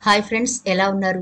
Hi friends, ఎలా ఉన్నారు?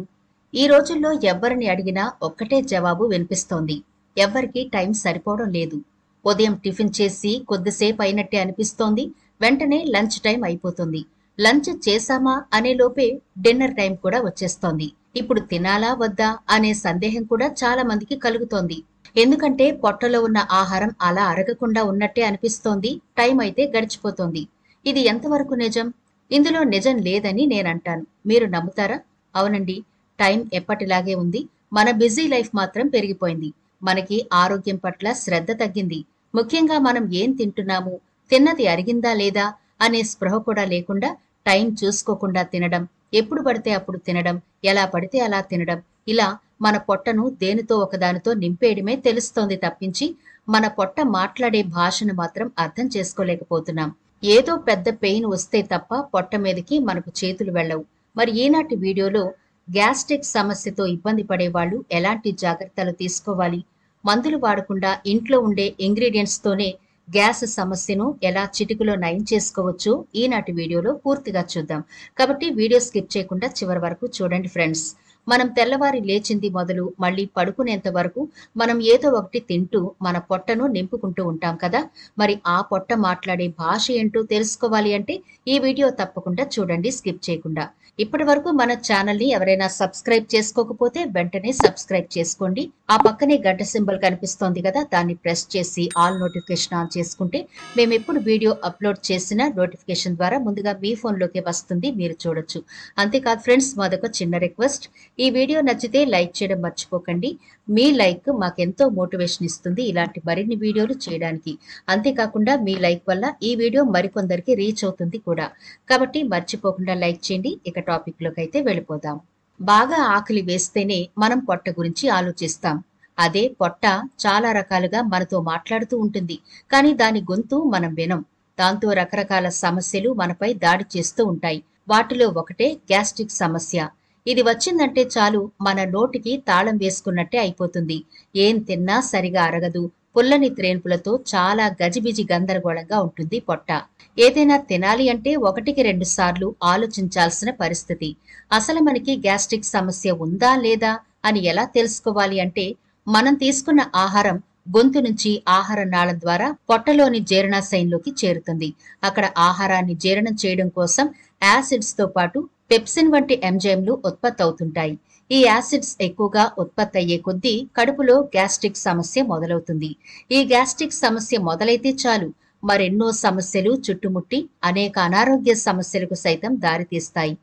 ఈ రోజుల్లో ఎవ్వరిని అడిగినా ఒక్కటే జవాబు వినిపిస్తోంది. ఎవ్వరికీ టైం సరిపోవడం లేదు. ఉదయం టిఫిన్ చేసి కొద్దిసేపు అయినట్టే అనిపిస్తోంది. వెంటనే లంచ్ టైం అయిపోతుంది. లంచ్ చేశామా అనే లోపే డిన్నర్ టైం కూడా వచ్చేస్తోంది. ఇప్పుడు తినాలా వద్దా అనే సందేహం కూడా చాలా మందికి కలుగుతోంది. ఎందుకంటే పొట్టలో ఉన్న ఆహారం అలా అరగకుండా ఉన్నట్టే అనిపిస్తోంది. టైం అయితే గడిచిపోతోంది. ఇది ఎంతవరకు నిజం? ఇందులో నిజం లేదని నేనంటాను. మీరు నమ్ముతారా? అవునండి. టైం ఎప్పటిలాగే ఉంది. మన బిజీ లైఫ్ మాత్రం పెరిగిపోయింది. మనకి ఆరోగ్యం పట్ల శ్రద్ధ తగ్గింది. ముఖ్యంగా మనం ఏం తింటున్నాము, తిన్నది అరిగిందా లేదా అనే స్పృహ కూడా లేకుండా టైం చూసుకోకుండా తినడం, ఎప్పుడు పడితే అప్పుడు తినడం, ఎలా పడితే అలా తినడం, ఇలా మన పొట్టను దేనితో ఒకదానితో నింపేయడమే తెలుస్తోంది తప్పించి మన పొట్ట మాట్లాడే భాషను మాత్రం అర్థం చేసుకోలేకపోతున్నాం. ఏదో పెద్ద పెయిన్ వస్తే తప్ప పొట్ట మీదకి మనకు చేతులు వెళ్ళవు. మరి ఈనాటి వీడియోలో గ్యాస్ట్రిక్ సమస్యతో ఇబ్బంది పడేవాళ్ళు ఎలాంటి జాగ్రత్తలు తీసుకోవాలి, మందులు వాడకుండా ఇంట్లో ఉండే ఇంగ్రీడియంట్స్ తోనే గ్యాస్ సమస్యను ఎలా చిటికలో నయం చేసుకోవచ్చు ఈనాటి వీడియోలో పూర్తిగా చూద్దాం. కాబట్టి వీడియో స్కిప్ చేయకుండా చివరి వరకు చూడండి ఫ్రెండ్స్. మనం తెల్లవారి లేచింది మొదలు మళ్ళీ పడుకునేంత వరకు మనం ఏదో ఒకటి తింటూ మన పొట్టను నింపుకుంటూ ఉంటాం కదా. మరి ఆ పొట్ట మాట్లాడే భాష ఏంటో తెలుసుకోవాలి అంటే ఈ వీడియో తప్పకుండా చూడండి, స్కిప్ చేయకుండా. ఇప్పటి వరకు మన ఛానల్ ని ఎవరైనా సబ్స్క్రైబ్ చేసుకోకపోతే వెంటనే సబ్స్క్రైబ్ చేసుకోండి. ఆ పక్కనే గంట సింబల్ కనిపిస్తోంది కదా, దాన్ని ప్రెస్ చేసి ఆల్ నోటిఫికేషన్ ఆన్ చేసుకుంటే మేము ఎప్పుడు వీడియో అప్లోడ్ చేసినా నోటిఫికేషన్ ద్వారా ముందుగా మీ ఫోన్ లోకి వస్తుంది, మీరు చూడొచ్చు. అంతేకాదు ఫ్రెండ్స్, మాదొక చిన్న రిక్వెస్ట్. ఈ వీడియో నచ్చితే లైక్ చేయడం మర్చిపోకండి. మీ లైక్ మాకెంతో మోటివేషన్ ఇస్తుంది ఇలాంటి మరిన్ని వీడియోలు చేయడానికి. అంతేకాకుండా మీ లైక్ వల్ల ఈ వీడియో మరికొందరికి రీచ్ అవుతుంది కూడా. కాబట్టి మర్చిపోకుండా లైక్ చేయండి. ఇక టాపిక్ లోకి అయితే వెళ్ళిపోదాం. బాగా ఆకలి వేస్తేనే మనం పొట్ట గురించి ఆలోచిస్తాం. అదే పొట్ట చాలా రకాలుగా మనతో మాట్లాడుతూ ఉంటుంది. కానీ దాని గొంతు మనం వినం. దాంతో రకరకాల సమస్యలు మనపై దాడి చేస్తూ ఉంటాయి. వాటిలో ఒకటే గ్యాస్ట్రిక్ సమస్య. ఇది వచ్చిందంటే చాలు మన నోటికి తాళం వేసుకున్నట్టే అయిపోతుంది. ఏం తిన్నా సరిగా అరగదు. పుల్లని త్రేన్పులతో చాలా గజిబిజి గందరగోళంగా ఉంటుంది పొట్ట. ఏదైనా తినాలి అంటే 1-2 సార్లు ఆలోచించాల్సిన పరిస్థితి. అసలు మనకి గ్యాస్ట్రిక్ సమస్య ఉందా లేదా అని ఎలా తెలుసుకోవాలి అంటే, మనం తీసుకున్న ఆహారం గొంతు నుంచి ఆహార నాళం ద్వారా పొట్టలోని జీర్ణాశయంలోకి చేరుతుంది. అక్కడ ఆహారాన్ని జీర్ణం చేయడం కోసం యాసిడ్స్ తో పాటు పెప్సిన్ వంటి ఎంజైమ్లు ఉత్పత్తి అవుతుంటాయి. ఈ యాసిడ్స్ ఎక్కువగా ఉత్పత్తి అయ్యే కొద్దీ కడుపులో గ్యాస్ట్రిక్ సమస్య మొదలవుతుంది. ఈ గ్యాస్ట్రిక్ సమస్య మొదలైతే చాలు మరెన్నో సమస్యలు చుట్టుముట్టి అనేక అనారోగ్య సమస్యలకు సైతం దారితీస్తాయి.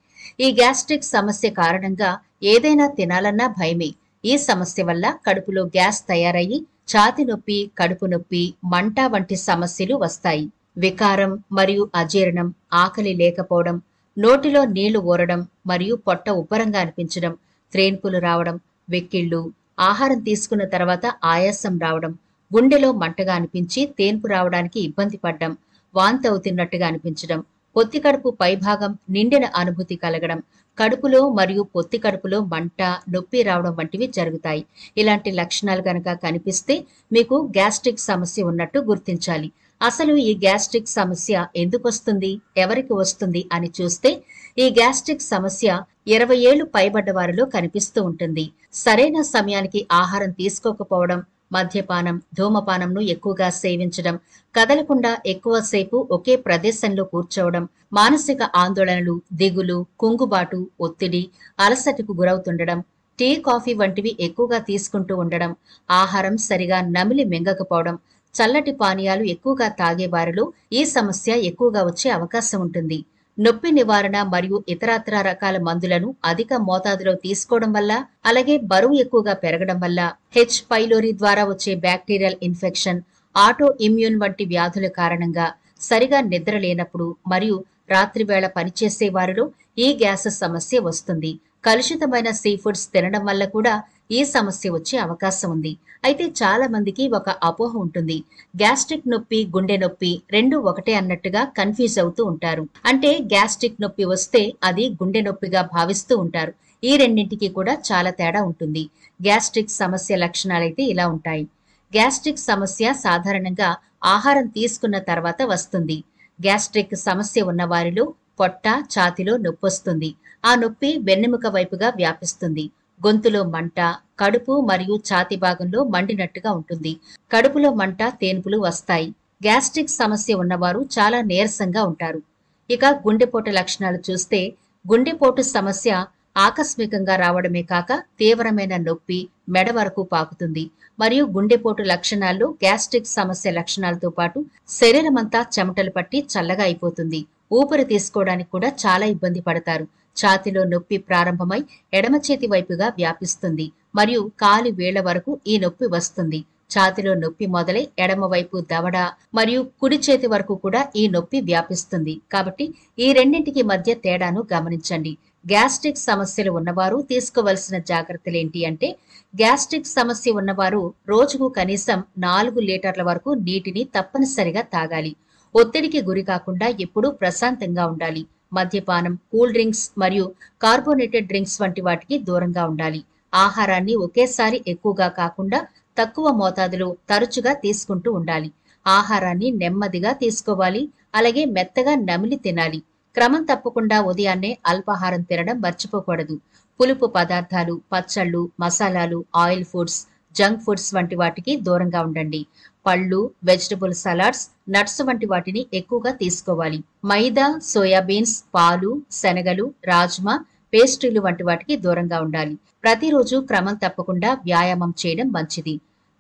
ఈ గ్యాస్ట్రిక్ సమస్య కారణంగా ఏదైనా తినాలన్నా భయమే. ఈ సమస్య వల్ల కడుపులో గ్యాస్ తయారయ్యి ఛాతీ నొప్పి, కడుపు నొప్పి, మంట వంటి సమస్యలు వస్తాయి. వికారం మరియు అజీర్ణం, ఆకలి లేకపోవడం, నోటిలో నీళ్లు ఊరడం మరియు పొట్ట ఉబ్బరంగా అనిపించడం, త్రేన్పులు రావడం, వెక్కిళ్లు, ఆహారం తీసుకున్న తర్వాత ఆయాసం రావడం, గుండెలో మంటగా అనిపించి తేన్పు రావడానికి ఇబ్బంది పడ్డం, వాంతి అవుతున్నట్టుగా అనిపించడం, పొత్తి కడుపు పైభాగం నిండిన అనుభూతి కలగడం, కడుపులో మరియు పొత్తి కడుపులో మంట, నొప్పి రావడం వంటివి జరుగుతాయి. ఇలాంటి లక్షణాలు గనక కనిపిస్తే మీకు గ్యాస్ట్రిక్ సమస్య ఉన్నట్టు గుర్తించాలి. అసలు ఈ గ్యాస్ట్రిక్ సమస్య ఎందుకు వస్తుంది, ఎవరికి వస్తుంది అని చూస్తే, ఈ గ్యాస్ట్రిక్ సమస్య 20 ఏళ్లు పైబడ్డ వారిలో కనిపిస్తూ ఉంటుంది. సరైన సమయానికి ఆహారం తీసుకోకపోవడం, మద్యపానం, ధూమపానంను ఎక్కువగా సేవించడం, కదలకుండా ఎక్కువసేపు ఒకే ప్రదేశంలో కూర్చోవడం, మానసిక ఆందోళనలు, దిగులు, కుంగుబాటు, ఒత్తిడి, అలసటకు గురవుతుండడం, టీ, కాఫీ వంటివి ఎక్కువగా తీసుకుంటూ ఉండడం, ఆహారం సరిగా నమిలి మింగకపోవడం, చల్లటి పానీయాలు ఎక్కువగా తాగే వారిలో ఈ సమస్య ఎక్కువగా వచ్చే అవకాశం ఉంటుంది. నొప్పి నివారణ మరియు ఇతరత్రా రకాల మందులను అధిక మోతాదులో తీసుకోవడం వల్ల, అలాగే బరువు ఎక్కువగా పెరగడం వల్ల, హెచ్ పైలోరీ ద్వారా వచ్చే బ్యాక్టీరియల్ ఇన్ఫెక్షన్, ఆటో ఇమ్యూన్ వంటి వ్యాధుల కారణంగా, సరిగా నిద్ర లేనప్పుడు మరియు రాత్రివేళ పనిచేసే వారిలో ఈ గ్యాస్ సమస్య వస్తుంది. కలుషితమైన సీ ఫుడ్స్ తినడం వల్ల కూడా ఈ సమస్య వచ్చే అవకాశం ఉంది. అయితే చాలా మందికి ఒక అపోహ ఉంటుంది. గ్యాస్ట్రిక్ నొప్పి, గుండె నొప్పి రెండు ఒకటే అన్నట్టుగా కన్ఫ్యూజ్ అవుతూ ఉంటారు. అంటే గ్యాస్ట్రిక్ నొప్పి వస్తే అది గుండె నొప్పిగా భావిస్తూ ఉంటారు. ఈ రెండింటికి కూడా చాలా తేడా ఉంటుంది. గ్యాస్ట్రిక్ సమస్య లక్షణాలైతే ఇలా ఉంటాయి. గ్యాస్ట్రిక్ సమస్య సాధారణంగా ఆహారం తీసుకున్న తర్వాత వస్తుంది. గ్యాస్ట్రిక్ సమస్య ఉన్న వారిలో పొట్ట, ఛాతీలో నొప్పొస్తుంది. ఆ నొప్పి వెన్నెముక వైపుగా వ్యాపిస్తుంది. గొంతులో మంట, కడుపు మరియు ఛాతీ భాగంలో మండినట్టుగా ఉంటుంది. కడుపులో మంట, తేన్పులు వస్తాయి. గ్యాస్ట్రిక్ సమస్య ఉన్నవారు చాలా నీరసంగా ఉంటారు. ఇక గుండెపోటు లక్షణాలు చూస్తే గుండెపోటు సమస్య ఆకస్మికంగా రావడమే కాక తీవ్రమైన నొప్పి మెడ వరకు పాకుతుంది. మరియు గుండెపోటు లక్షణాల్లో గ్యాస్ట్రిక్ సమస్య లక్షణాలతో పాటు శరీరమంతా చెమటలు పట్టి చల్లగా అయిపోతుంది. ఊపిరి తీసుకోవడానికి కూడా చాలా ఇబ్బంది పడతారు. ఛాతీలో నొప్పి ప్రారంభమై ఎడమ చేతి వైపుగా వ్యాపిస్తుంది మరియు కాలి వేళ్ల వరకు ఈ నొప్పి వస్తుంది. ఛాతీలో నొప్పి మొదలై ఎడమవైపు దవడ మరియు కుడి చేతి వరకు కూడా ఈ నొప్పి వ్యాపిస్తుంది. కాబట్టి ఈ రెండింటికి మధ్య తేడాను గమనించండి. గ్యాస్ట్రిక్ సమస్యలు ఉన్నవారు తీసుకోవలసిన జాగ్రత్తలేంటి అంటే, గ్యాస్ట్రిక్ సమస్య ఉన్నవారు రోజుకు కనీసం 4 లీటర్ల వరకు నీటిని తప్పనిసరిగా తాగాలి. ఒత్తిడికి గురి కాకుండా ఎప్పుడూ ప్రశాంతంగా ఉండాలి. మద్యపానం, కూల్ డ్రింక్స్ మరియు కార్బోనేటెడ్ డ్రింక్స్ వంటి వాటికి దూరంగా ఉండాలి. ఆహారాన్ని ఒకేసారి ఎక్కువగా కాకుండా తక్కువ మోతాదులో తరచుగా తీసుకుంటూ ఉండాలి. ఆహారాన్ని నెమ్మదిగా తీసుకోవాలి. అలాగే మెత్తగా నమిలి తినాలి. క్రమం తప్పకుండా ఉదయాన్నే అల్పాహారం తినడం మర్చిపోకూడదు. పులుపు పదార్థాలు, పచ్చళ్ళు, మసాలాలు, ఆయిల్ ఫుడ్స్, జంక్ ఫుడ్స్ వంటి వాటికి దూరంగా ఉండండి. పళ్ళు, వెజిటబుల్ సలాడ్స్, నట్స్ వంటి వాటిని ఎక్కువగా తీసుకోవాలి. మైదా, సోయాబీన్స్, పాలు, శనగలు, రాజ్మా, పేస్ట్రీలు వంటి వాటికి దూరంగా ఉండాలి. ప్రతిరోజు క్రమం తప్పకుండా వ్యాయామం చేయడం మంచిది.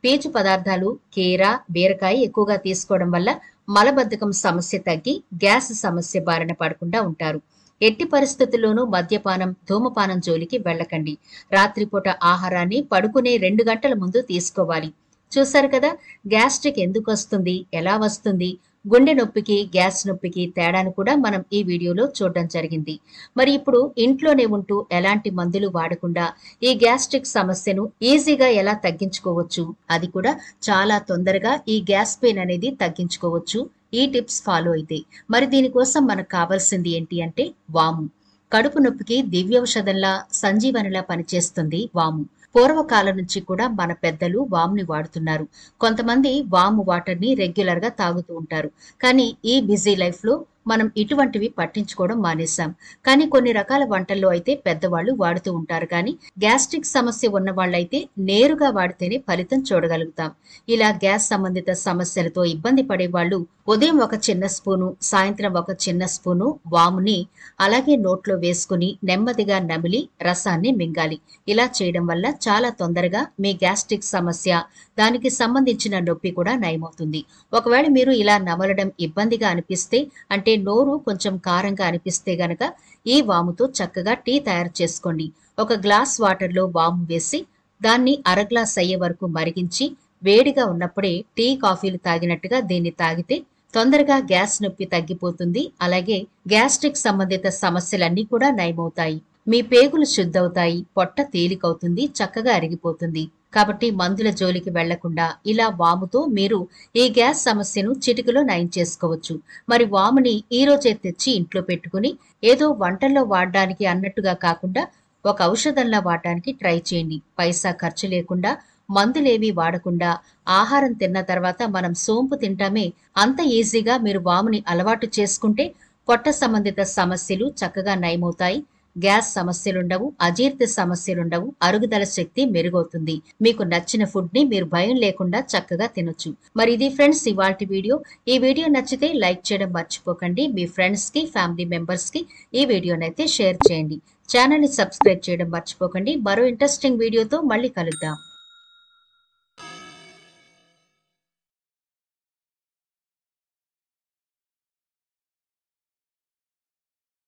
పీచు పదార్థాలు, కీర, బీరకాయ ఎక్కువగా తీసుకోవడం వల్ల మలబద్ధకం సమస్య తగ్గి గ్యాస్ సమస్య బారిన పడకుండా ఉంటారు. ఎట్టి పరిస్థితుల్లోనూ మద్యపానం, ధూమపానం జోలికి వెళ్ళకండి. రాత్రిపూట ఆహారాన్ని పడుకునే 2 గంటల ముందు తీసుకోవాలి. చూశారు కదా, గ్యాస్ట్రిక్ ఎందుకు వస్తుంది, ఎలా వస్తుంది, గుండె నొప్పికి, గ్యాస్ నొప్పికి తేడాను కూడా మనం ఈ వీడియోలో చూడడం జరిగింది. మరి ఇప్పుడు ఇంట్లోనే ఉంటూ ఎలాంటి మందులు వాడకుండా ఈ గ్యాస్ట్రిక్ సమస్యను ఈజీగా ఎలా తగ్గించుకోవచ్చు, అది కూడా చాలా తొందరగా ఈ గ్యాస్ పెయిన్ అనేది తగ్గించుకోవచ్చు ఈ టిప్స్ ఫాలో అయితే. మరి దీనికోసం మనకు కావాల్సింది ఏంటి అంటే వాము. కడుపు నొప్పికి దివ్యౌషధంలా, సంజీవనిలా పనిచేస్తుంది వాము. పూర్వకాలం నుంచి కూడా మన పెద్దలు వాముని వాడుతున్నారు. కొంతమంది వాము వాటర్ ని రెగ్యులర్ గా తాగుతూ ఉంటారు. కానీ ఈ బిజీ లైఫ్ లో మనం ఇటువంటివి పట్టించుకోవడం మానేశాం. కానీ కొన్ని రకాల వంటల్లో అయితే పెద్దవాళ్ళు వాడుతూ ఉంటారు. కానీ గ్యాస్ట్రిక్ సమస్య ఉన్న వాళ్ళైతే నేరుగా వాడితేనే ఫలితం చూడగలుగుతాం. ఇలా గ్యాస్ సంబంధిత సమస్యలతో ఇబ్బంది పడే వాళ్ళు ఉదయం ఒక చిన్న స్పూను, సాయంత్రం ఒక చిన్న స్పూను వాముని అలాగే నోట్లో వేసుకుని నెమ్మదిగా నమిలి రసాన్ని మింగాలి. ఇలా చేయడం వల్ల చాలా తొందరగా మీ గ్యాస్ట్రిక్ సమస్య, దానికి సంబంధించిన నొప్పి కూడా నయమవుతుంది. ఒకవేళ మీరు ఇలా నమలడం ఇబ్బందిగా అనిపిస్తే, అంటే నోరు కొంచెం కారంగా అనిపిస్తే గనక ఈ వాముతో చక్కగా టీ తయారు చేసుకోండి. ఒక గ్లాస్ వాటర్లో వాము వేసి దాన్ని అరగ్లాస్ అయ్యే వరకు మరిగించి వేడిగా ఉన్నప్పుడే టీ, కాఫీలు తాగినట్టుగా దీన్ని తాగితే తొందరగా గ్యాస్ నొప్పి తగ్గిపోతుంది. అలాగే గ్యాస్ట్రిక్ సంబంధిత సమస్యలన్నీ కూడా నయమవుతాయి. మీ పేగులు శుద్ధవుతాయి, పొట్ట తేలికవుతుంది, చక్కగా అరిగిపోతుంది. కాబట్టి మందుల జోలికి వెళ్లకుండా ఇలా వాముతో మీరు ఈ గ్యాస్ సమస్యను చిటికలో నయం చేసుకోవచ్చు. మరి వాముని ఈ రోజే తెచ్చి ఇంట్లో పెట్టుకుని ఏదో వంటల్లో వాడడానికి అన్నట్టుగా కాకుండా ఒక ఔషధంలా వాడడానికి ట్రై చేయండి. పైసా ఖర్చు లేకుండా, మందులేవి వాడకుండా ఆహారం తిన్న తర్వాత మనం సోంపు తింటామే, అంత ఈజీగా మీరు వాముని అలవాటు చేసుకుంటే పొట్ట సంబంధిత సమస్యలు చక్కగా నయమవుతాయి. గ్యాస్ సమస్యలుండవు, అజీర్తి సమస్యలుండవు, అరుగుదల శక్తి మెరుగవుతుంది. మీకు నచ్చిన ఫుడ్ ని మీరు భయం లేకుండా చక్కగా తినొచ్చు. మరి ఇది ఫ్రెండ్స్ ఇవాల్టి వీడియో. ఈ వీడియో నచ్చితే లైక్ చేయడం మర్చిపోకండి. మీ ఫ్రెండ్స్ కి, ఫ్యామిలీ మెంబర్స్ కి ఈ వీడియోనైతే షేర్ చేయండి. ఛానల్ ని సబ్స్క్రైబ్ చేయడం మర్చిపోకండి. మరో ఇంట్రెస్టింగ్ వీడియోతో మళ్ళీ కలుద్దాం.